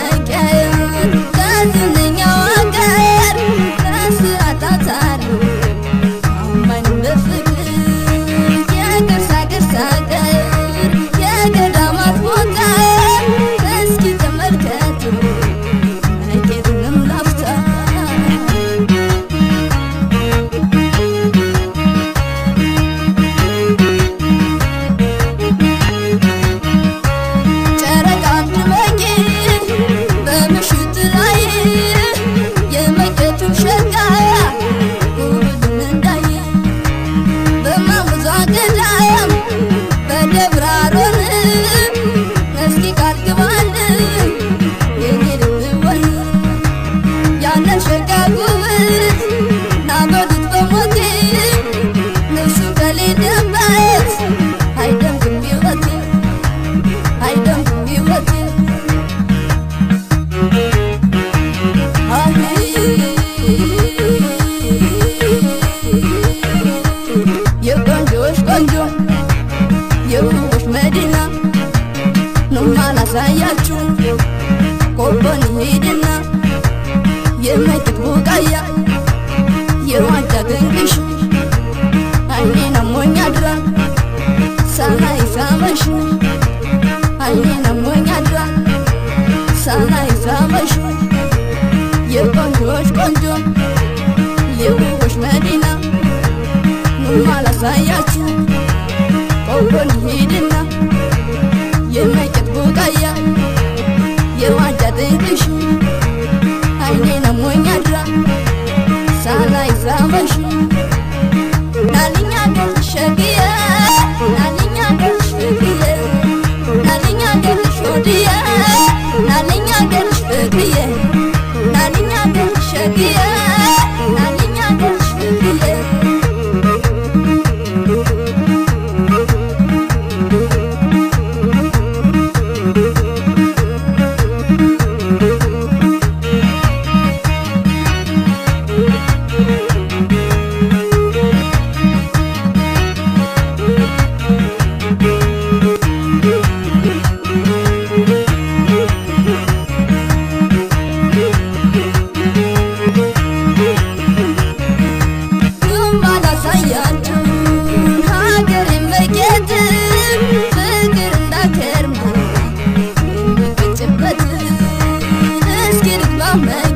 መቀየር ከዝነኛው አገር ተስአታታሉ አማኝ በፍቅር የቅርሳ ቅርስ አገር የገዳማት ቦታ እስኪ ተመልከቱ አይኬድንም ላፍታ የውቦች መዲና ነው ማላሳያችሁ ቆቦን ሄድና የመይት ቡቃያ የዋንጫ ግንግሽ አይኔን አሞኝ አድራ ሳላይ ሳመሽ አይኔን አሞኝ አድራ ሳላይ ሳመሽ የቆንጆች ቆንጆ የውቦች መዲና ነው ማላሳያችሁ ቆቦን ሄድና የመይት ቡቃያ የዋንጫ ግንግሽ አይኔን አሞኝ አድራ ሳላይ ሳመሽ ናልኛ ገልሸግየ ናልኛ ገልሸግየ ናልኛ ገልሾድየ ናልኛ ገልሸግየ ናልኛ ገልሸግየ ናልኛ ገልሸግየ I'm